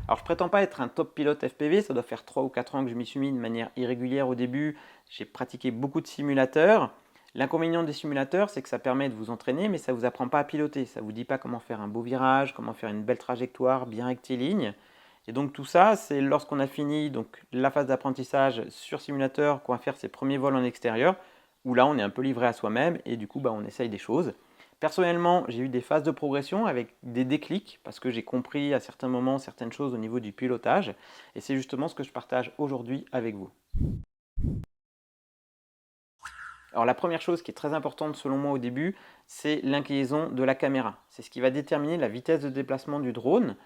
Alors je prétends pas être un top pilote FPV, ça doit faire 3 ou 4 ans que je m'y suis mis de manière irrégulière au début. J'ai pratiqué beaucoup de simulateurs. L'inconvénient des simulateurs, c'est que ça permet de vous entraîner, mais ça ne vous apprend pas à piloter. Ça ne vous dit pas comment faire un beau virage, comment faire une belle trajectoire bien rectiligne. Et donc tout ça, c'est lorsqu'on a fini donc, la phase d'apprentissage sur simulateur qu'on va faire ses premiers vols en extérieur, où là on est un peu livré à soi-même et du coup on essaye des choses. Personnellement, j'ai eu des phases de progression avec des déclics parce que j'ai compris à certains moments certaines choses au niveau du pilotage et c'est justement ce que je partage aujourd'hui avec vous. Alors la première chose qui est très importante selon moi au début, c'est l'inclinaison de la caméra. C'est ce qui va déterminer la vitesse de déplacement du drone.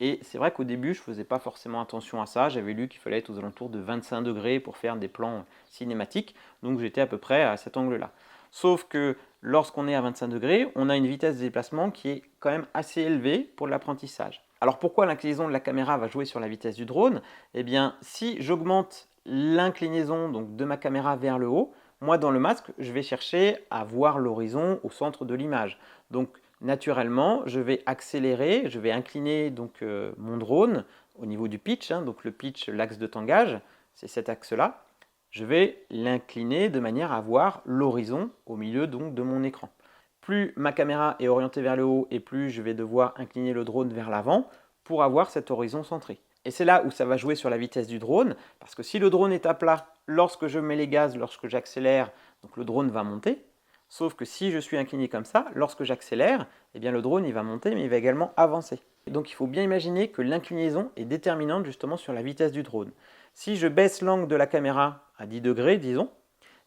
Et c'est vrai qu'au début, je ne faisais pas forcément attention à ça. J'avais lu qu'il fallait être aux alentours de 25 degrés pour faire des plans cinématiques. Donc j'étais à peu près à cet angle-là. Sauf que lorsqu'on est à 25 degrés, on a une vitesse de déplacement qui est quand même assez élevée pour l'apprentissage. Alors pourquoi l'inclinaison de la caméra va jouer sur la vitesse du drone? Eh bien, si j'augmente l'inclinaison de ma caméra vers le haut, moi dans le masque, je vais chercher à voir l'horizon au centre de l'image. Donc naturellement, je vais accélérer, je vais incliner mon drone au niveau du pitch. Donc le pitch, l'axe de tangage, c'est cet axe-là. Je vais l'incliner de manière à voir l'horizon au milieu de mon écran. Plus ma caméra est orientée vers le haut et plus je vais devoir incliner le drone vers l'avant pour avoir cet horizon centré. Et c'est là où ça va jouer sur la vitesse du drone, parce que si le drone est à plat, lorsque je mets les gaz, lorsque j'accélère, donc le drone va monter. Sauf que si je suis incliné comme ça, lorsque j'accélère, eh bien le drone il va monter, mais il va également avancer. Donc il faut bien imaginer que l'inclinaison est déterminante justement sur la vitesse du drone. Si je baisse l'angle de la caméra à 10 degrés, disons,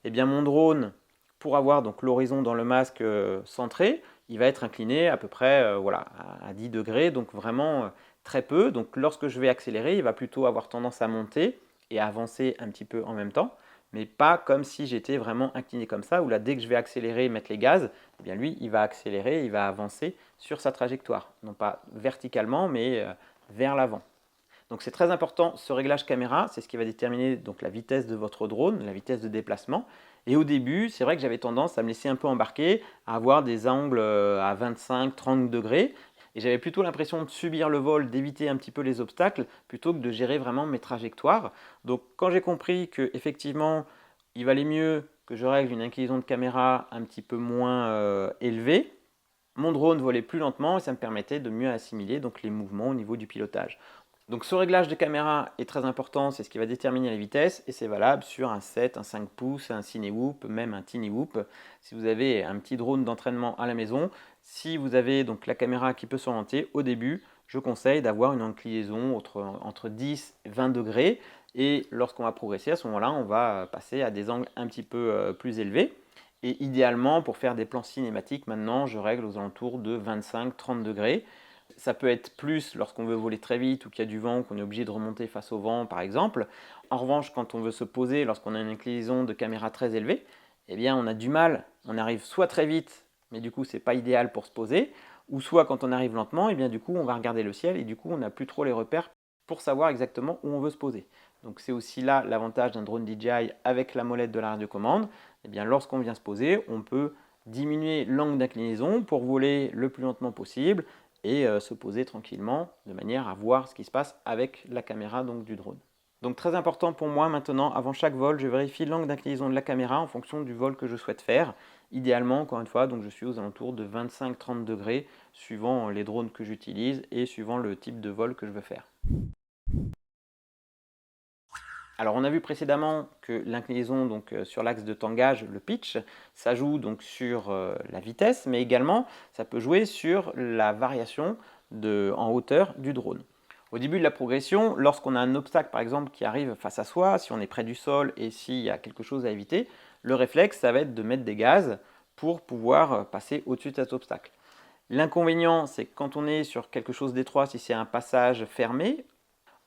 eh bien mon drone, pour avoir donc l'horizon dans le masque centré, il va être incliné à peu près voilà, à 10 degrés, donc vraiment très peu. Donc lorsque je vais accélérer, il va plutôt avoir tendance à monter et à avancer un petit peu en même temps, mais pas comme si j'étais vraiment incliné comme ça, où là dès que je vais accélérer et mettre les gaz, eh bien lui il va accélérer, il va avancer sur sa trajectoire, non pas verticalement mais vers l'avant. Donc c'est très important, ce réglage caméra, c'est ce qui va déterminer donc la vitesse de votre drone, la vitesse de déplacement. Et au début, c'est vrai que j'avais tendance à me laisser un peu embarquer, à avoir des angles à 25-30 degrés. Et j'avais plutôt l'impression de subir le vol, d'éviter un petit peu les obstacles, plutôt que de gérer vraiment mes trajectoires. Donc quand j'ai compris qu'effectivement, il valait mieux que je règle une inclinaison de caméra un petit peu moins élevée, mon drone volait plus lentement et ça me permettait de mieux assimiler donc, les mouvements au niveau du pilotage. Donc ce réglage de caméra est très important, c'est ce qui va déterminer la vitesse et c'est valable sur un 7, un 5 pouces, un Cinewhoop, même un Tinywhoop. Si vous avez un petit drone d'entraînement à la maison, si vous avez donc la caméra qui peut s'orienter, au début, je conseille d'avoir une inclinaison entre 10 et 20 degrés et lorsqu'on va progresser, à ce moment-là, on va passer à des angles un petit peu plus élevés. Et idéalement, pour faire des plans cinématiques, maintenant, je règle aux alentours de 25-30 degrés. Ça peut être plus lorsqu'on veut voler très vite ou qu'il y a du vent, qu'on est obligé de remonter face au vent par exemple. En revanche, quand on veut se poser, lorsqu'on a une inclinaison de caméra très élevée, eh bien on a du mal, on arrive soit très vite, mais du coup c'est pas idéal pour se poser, ou soit quand on arrive lentement, et bien du coup on va regarder le ciel et du coup on n'a plus trop les repères pour savoir exactement où on veut se poser. Donc c'est aussi là l'avantage d'un drone DJI avec la molette de la radiocommande. Eh bien lorsqu'on vient se poser, on peut diminuer l'angle d'inclinaison pour voler le plus lentement possible et se poser tranquillement de manière à voir ce qui se passe avec la caméra du drone. Donc très important pour moi maintenant, avant chaque vol, je vérifie l'angle d'inclinaison de la caméra en fonction du vol que je souhaite faire. Idéalement, encore une fois, donc je suis aux alentours de 25-30 degrés suivant les drones que j'utilise et suivant le type de vol que je veux faire. Alors on a vu précédemment que l'inclinaison sur l'axe de tangage, le pitch, ça joue donc sur la vitesse, mais également ça peut jouer sur la variation en hauteur du drone. Au début de la progression, lorsqu'on a un obstacle par exemple qui arrive face à soi, si on est près du sol et s'il y a quelque chose à éviter, le réflexe ça va être de mettre des gaz pour pouvoir passer au-dessus de cet obstacle. L'inconvénient c'est que quand on est sur quelque chose d'étroit, si c'est un passage fermé,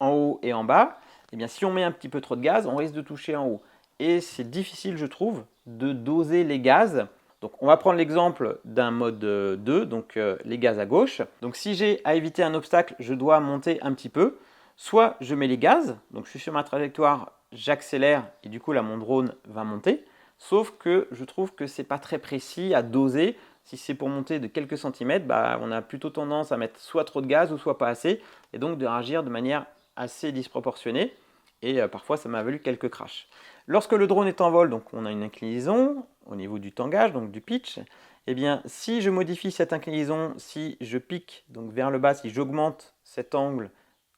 en haut et en bas, eh bien, si on met un petit peu trop de gaz, on risque de toucher en haut. Et c'est difficile, je trouve, de doser les gaz. Donc, on va prendre l'exemple d'un mode 2, donc les gaz à gauche. Donc, si j'ai à éviter un obstacle, je dois monter un petit peu. Soit je mets les gaz, donc je suis sur ma trajectoire, j'accélère et du coup là mon drone va monter. Sauf que je trouve que ce n'est pas très précis à doser Si c'est pour monter de quelques centimètres, bah, on a plutôt tendance à mettre soit trop de gaz ou soit pas assez, et donc de réagir de manière assez disproportionnée. Et parfois, ça m'a valu quelques crashs. Lorsque le drone est en vol, donc on a une inclinaison au niveau du tangage, donc du pitch. Eh bien, si je modifie cette inclinaison, si je pique donc vers le bas, si j'augmente cet angle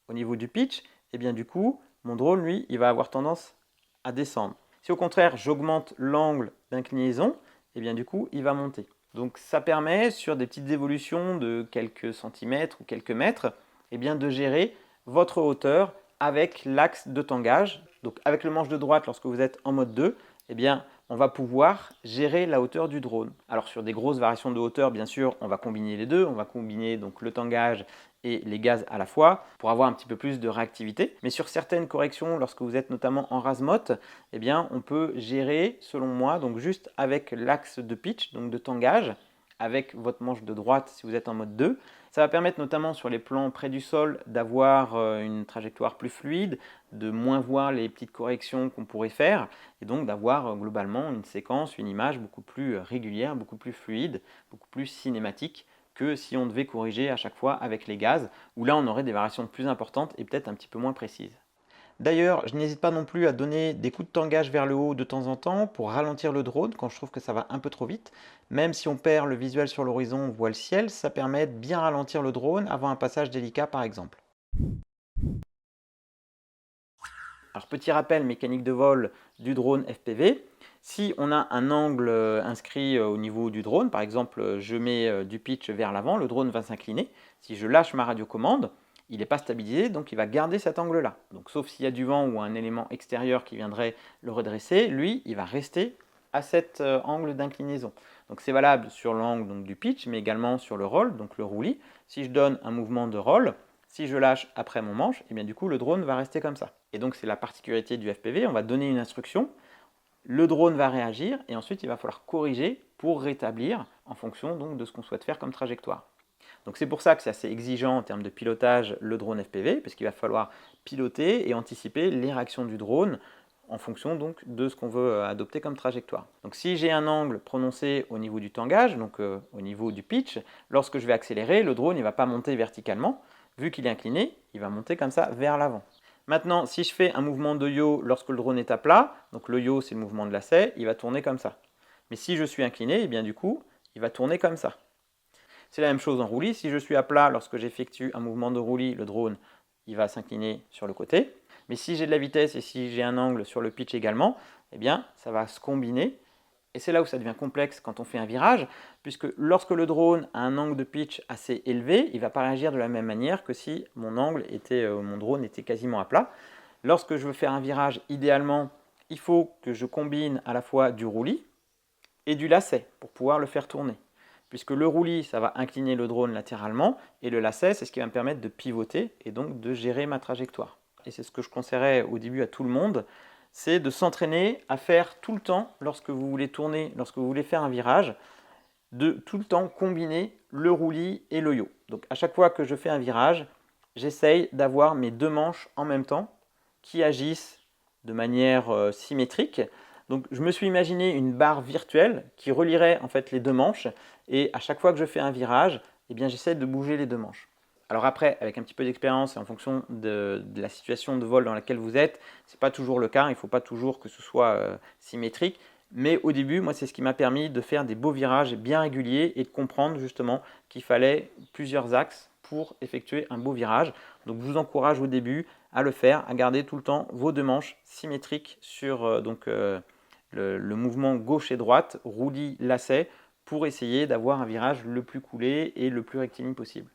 au niveau du pitch, eh bien du coup, mon drone, lui, il va avoir tendance à descendre. Si au contraire, j'augmente l'angle d'inclinaison, eh bien du coup, il va monter. Donc ça permet, sur des petites évolutions de quelques centimètres ou quelques mètres, eh bien, de gérer votre hauteur avec l'axe de tangage. Donc avec le manche de droite, lorsque vous êtes en mode 2, eh bien, on va pouvoir gérer la hauteur du drone. Alors sur des grosses variations de hauteur, bien sûr, on va combiner les deux. On va combiner donc le tangage et les gaz à la fois pour avoir un petit peu plus de réactivité. Mais sur certaines corrections, lorsque vous êtes notamment en rase-motte, eh bien, on peut gérer, selon moi, donc juste avec l'axe de pitch, donc de tangage, avec votre manche de droite si vous êtes en mode 2. Ça va permettre notamment sur les plans près du sol d'avoir une trajectoire plus fluide, de moins voir les petites corrections qu'on pourrait faire et donc d'avoir globalement une séquence, une image beaucoup plus régulière, beaucoup plus fluide, beaucoup plus cinématique que si on devait corriger à chaque fois avec les gaz, où là on aurait des variations plus importantes et peut-être un petit peu moins précises. D'ailleurs, je n'hésite pas non plus à donner des coups de tangage vers le haut de temps en temps pour ralentir le drone quand je trouve que ça va un peu trop vite. Même si on perd le visuel sur l'horizon, on voit le ciel, ça permet de bien ralentir le drone avant un passage délicat par exemple. Alors petit rappel mécanique de vol du drone FPV. Si on a un angle inscrit au niveau du drone, par exemple je mets du pitch vers l'avant, le drone va s'incliner. Si je lâche ma radiocommande, il n'est pas stabilisé, donc il va garder cet angle-là. Donc sauf s'il y a du vent ou un élément extérieur qui viendrait le redresser, lui, il va rester à cet angle d'inclinaison. Donc c'est valable sur l'angle du pitch, mais également sur le roll, donc le roulis. Si je donne un mouvement de roll, si je lâche après mon manche, et bien du coup le drone va rester comme ça. Et donc c'est la particularité du FPV, on va donner une instruction, le drone va réagir et ensuite il va falloir corriger pour rétablir en fonction donc de ce qu'on souhaite faire comme trajectoire. Donc c'est pour ça que c'est assez exigeant en termes de pilotage le drone FPV, parce qu'il va falloir piloter et anticiper les réactions du drone en fonction donc de ce qu'on veut adopter comme trajectoire. Donc si j'ai un angle prononcé au niveau du tangage, donc au niveau du pitch, lorsque je vais accélérer, le drone ne va pas monter verticalement. Vu qu'il est incliné, il va monter comme ça vers l'avant. Maintenant, si je fais un mouvement de yaw lorsque le drone est à plat, donc le yaw c'est le mouvement de lacet, il va tourner comme ça. Mais si je suis incliné, et bien du coup, il va tourner comme ça. C'est la même chose en roulis. Si je suis à plat, lorsque j'effectue un mouvement de roulis, le drone il va s'incliner sur le côté. Mais si j'ai de la vitesse et si j'ai un angle sur le pitch également, eh bien ça va se combiner. Et c'est là où ça devient complexe quand on fait un virage, puisque lorsque le drone a un angle de pitch assez élevé, il ne va pas réagir de la même manière que si mon drone était quasiment à plat. Lorsque je veux faire un virage, idéalement, il faut que je combine à la fois du roulis et du lacet pour pouvoir le faire tourner. Puisque le roulis, ça va incliner le drone latéralement, et le lacet, c'est ce qui va me permettre de pivoter et donc de gérer ma trajectoire. Et c'est ce que je conseillerais au début à tout le monde, c'est de s'entraîner à faire tout le temps, lorsque vous voulez tourner, lorsque vous voulez faire un virage, de tout le temps combiner le roulis et le yaw. Donc à chaque fois que je fais un virage, j'essaye d'avoir mes deux manches en même temps qui agissent de manière symétrique. Donc je me suis imaginé une barre virtuelle qui relierait en fait les deux manches, et à chaque fois que je fais un virage, eh bien j'essaie de bouger les deux manches. Alors après, avec un petit peu d'expérience et en fonction de la situation de vol dans laquelle vous êtes, ce n'est pas toujours le cas, il ne faut pas toujours que ce soit symétrique. Mais au début, moi, c'est ce qui m'a permis de faire des beaux virages bien réguliers et de comprendre justement qu'il fallait plusieurs axes pour effectuer un beau virage. Donc je vous encourage au début à le faire, à garder tout le temps vos deux manches symétriques sur le mouvement gauche et droite, roulis, lacet, pour essayer d'avoir un virage le plus coulé et le plus rectiligne possible.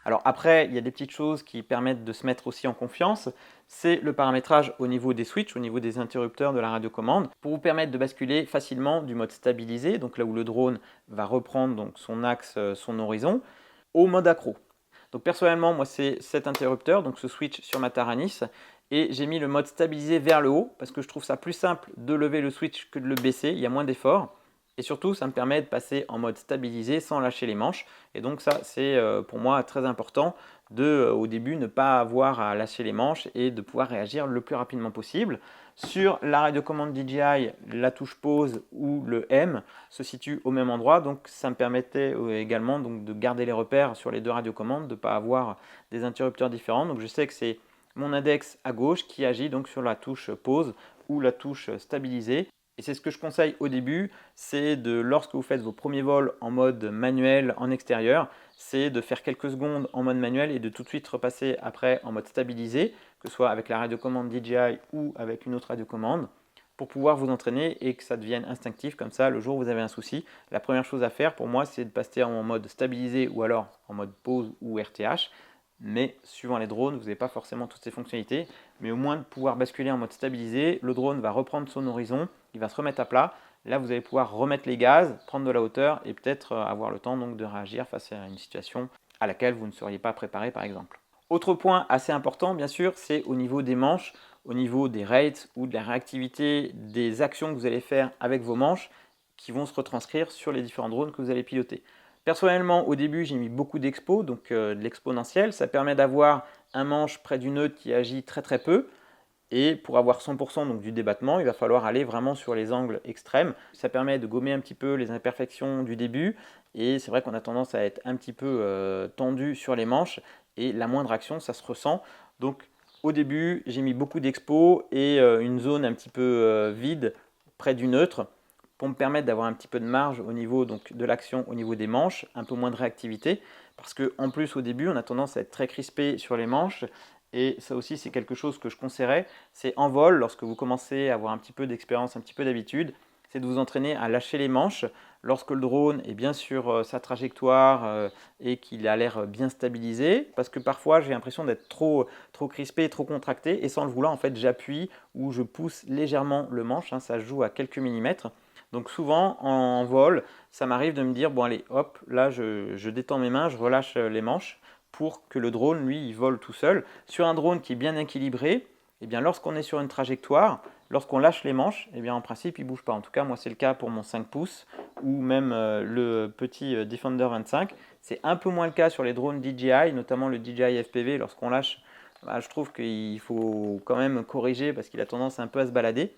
Alors après, il y a des petites choses qui permettent de se mettre aussi en confiance. C'est le paramétrage au niveau des switches, au niveau des interrupteurs de la radiocommande, pour vous permettre de basculer facilement du mode stabilisé, donc là où le drone va reprendre donc son axe, son horizon, au mode accro. Donc personnellement, moi c'est cet interrupteur, donc ce switch sur ma Taranis, et j'ai mis le mode stabilisé vers le haut, parce que je trouve ça plus simple de lever le switch que de le baisser, il y a moins d'efforts. Et surtout, ça me permet de passer en mode stabilisé sans lâcher les manches. Et donc ça, c'est pour moi très important de, au début, ne pas avoir à lâcher les manches et de pouvoir réagir le plus rapidement possible. Sur la radiocommande DJI, la touche pause ou le M se situe au même endroit. Donc ça me permettait également donc, de garder les repères sur les deux radiocommandes, de ne pas avoir des interrupteurs différents. Donc je sais que c'est mon index à gauche qui agit donc sur la touche pause ou la touche stabilisée. Et c'est ce que je conseille au début, c'est de, lorsque vous faites vos premiers vols en mode manuel en extérieur, c'est de faire quelques secondes en mode manuel et de tout de suite repasser après en mode stabilisé, que ce soit avec la radiocommande DJI ou avec une autre radiocommande, pour pouvoir vous entraîner et que ça devienne instinctif. Comme ça, le jour où vous avez un souci, la première chose à faire pour moi, c'est de passer en mode stabilisé ou alors en mode pause ou RTH. Mais suivant les drones, vous n'avez pas forcément toutes ces fonctionnalités, mais au moins de pouvoir basculer en mode stabilisé, le drone va reprendre son horizon, il va se remettre à plat. Là, vous allez pouvoir remettre les gaz, prendre de la hauteur et peut-être avoir le temps donc de réagir face à une situation à laquelle vous ne seriez pas préparé par exemple. Autre point assez important, bien sûr, c'est au niveau des manches, au niveau des rates ou de la réactivité des actions que vous allez faire avec vos manches qui vont se retranscrire sur les différents drones que vous allez piloter. Personnellement, au début, j'ai mis beaucoup d'expo, donc de l'exponentiel. Ça permet d'avoir un manche près du neutre qui agit très très peu. Et pour avoir 100% donc, du débattement, il va falloir aller vraiment sur les angles extrêmes. Ça permet de gommer un petit peu les imperfections du début. Et c'est vrai qu'on a tendance à être un petit peu tendu sur les manches. Et la moindre action, ça se ressent. Donc au début, j'ai mis beaucoup d'expo et une zone un petit peu vide près du neutre pour me permettre d'avoir un petit peu de marge au niveau donc, de l'action, au niveau des manches, un peu moins de réactivité. Parce qu'en plus, au début, on a tendance à être très crispé sur les manches. Et ça aussi, c'est quelque chose que je conseillerais. C'est en vol, lorsque vous commencez à avoir un petit peu d'expérience, un petit peu d'habitude, c'est de vous entraîner à lâcher les manches lorsque le drone est bien sur sa trajectoire et qu'il a l'air bien stabilisé. Parce que parfois, j'ai l'impression d'être trop crispé, trop contracté. Et sans le vouloir, en fait, j'appuie ou je pousse légèrement le manche. Ça joue à quelques millimètres. Donc souvent, en vol, ça m'arrive de me dire, bon allez, hop, là, je détends mes mains, je relâche les manches pour que le drone, lui, il vole tout seul. Sur un drone qui est bien équilibré, eh bien, lorsqu'on est sur une trajectoire, lorsqu'on lâche les manches, eh bien, en principe, il ne bouge pas. En tout cas, moi, c'est le cas pour mon 5 pouces ou même le petit Defender 25. C'est un peu moins le cas sur les drones DJI, notamment le DJI FPV. Lorsqu'on lâche, bah, je trouve qu'il faut quand même corriger parce qu'il a tendance un peu à se balader.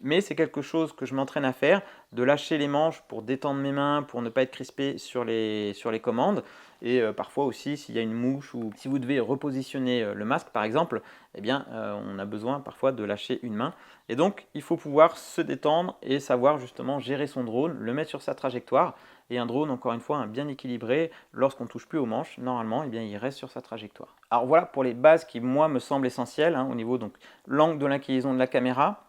Mais c'est quelque chose que je m'entraîne à faire, de lâcher les manches pour détendre mes mains, pour ne pas être crispé sur les commandes. Et parfois aussi, s'il y a une mouche ou si vous devez repositionner le masque par exemple, eh bien, on a besoin parfois de lâcher une main. Et donc, il faut pouvoir se détendre et savoir justement gérer son drone, le mettre sur sa trajectoire. Et un drone, encore une fois, bien équilibré, lorsqu'on ne touche plus aux manches, normalement, eh bien, il reste sur sa trajectoire. Alors voilà pour les bases qui, moi, me semblent essentielles au niveau donc l'angle de l'inclinaison de la caméra,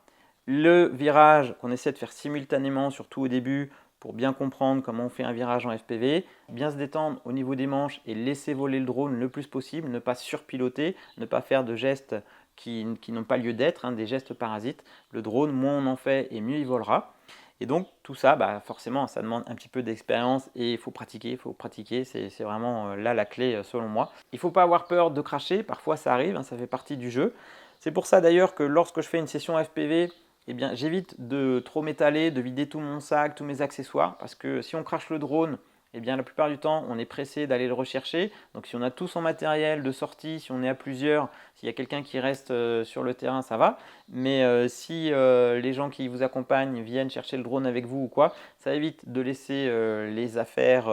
le virage qu'on essaie de faire simultanément, surtout au début, pour bien comprendre comment on fait un virage en FPV, bien se détendre au niveau des manches et laisser voler le drone le plus possible, ne pas surpiloter, ne pas faire de gestes qui n'ont pas lieu d'être, des gestes parasites. Le drone, moins on en fait et mieux il volera. Et donc tout ça, forcément, ça demande un petit peu d'expérience et il faut pratiquer, c'est vraiment là la clé selon moi. Il ne faut pas avoir peur de cracher, parfois ça arrive, ça fait partie du jeu. C'est pour ça d'ailleurs que lorsque je fais une session FPV, eh bien, j'évite de trop m'étaler, de vider tout mon sac, tous mes accessoires, parce que si on crache le drone, eh bien, la plupart du temps, on est pressé d'aller le rechercher. Donc si on a tout son matériel de sortie, si on est à plusieurs, s'il y a quelqu'un qui reste sur le terrain, ça va. Mais si les gens qui vous accompagnent viennent chercher le drone avec vous ou quoi, ça évite de laisser les affaires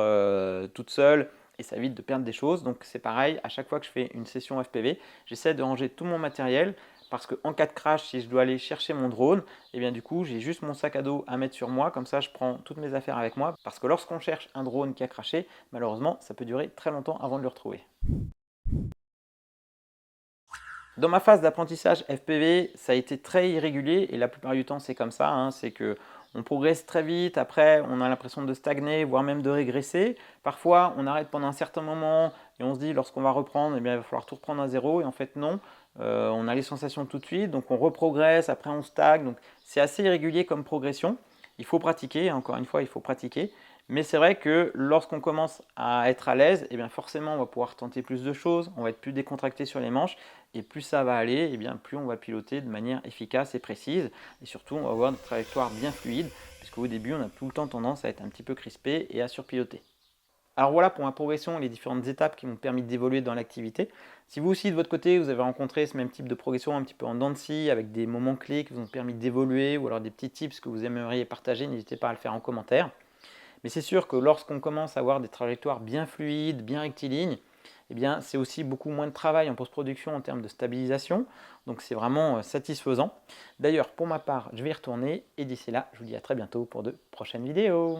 toutes seules et ça évite de perdre des choses. Donc c'est pareil, à chaque fois que je fais une session FPV, j'essaie de ranger tout mon matériel parce qu'en cas de crash, si je dois aller chercher mon drone, et bien du coup, j'ai juste mon sac à dos à mettre sur moi, comme ça je prends toutes mes affaires avec moi, parce que lorsqu'on cherche un drone qui a crashé, malheureusement, ça peut durer très longtemps avant de le retrouver. Dans ma phase d'apprentissage FPV, ça a été très irrégulier et la plupart du temps c'est comme ça, c'est que on progresse très vite, après on a l'impression de stagner, voire même de régresser. Parfois on arrête pendant un certain moment et on se dit lorsqu'on va reprendre, eh bien, il va falloir tout reprendre à zéro et en fait non. On a les sensations tout de suite, donc on reprogresse, après on stagne, donc c'est assez irrégulier comme progression. Il faut pratiquer, encore une fois il faut pratiquer. Mais c'est vrai que lorsqu'on commence à être à l'aise, eh bien forcément on va pouvoir tenter plus de choses, on va être plus décontracté sur les manches et plus ça va aller, eh bien plus on va piloter de manière efficace et précise et surtout on va avoir une trajectoire bien fluide puisqu'au début, on a tout le temps tendance à être un petit peu crispé et à surpiloter. Alors voilà pour ma progression et les différentes étapes qui m'ont permis d'évoluer dans l'activité. Si vous aussi de votre côté vous avez rencontré ce même type de progression un petit peu en dents de scie avec des moments clés qui vous ont permis d'évoluer ou alors des petits tips que vous aimeriez partager, n'hésitez pas à le faire en commentaire. Mais c'est sûr que lorsqu'on commence à avoir des trajectoires bien fluides, bien rectilignes, eh bien c'est aussi beaucoup moins de travail en post-production en termes de stabilisation, donc c'est vraiment satisfaisant. D'ailleurs pour ma part je vais y retourner et d'ici là je vous dis à très bientôt pour de prochaines vidéos.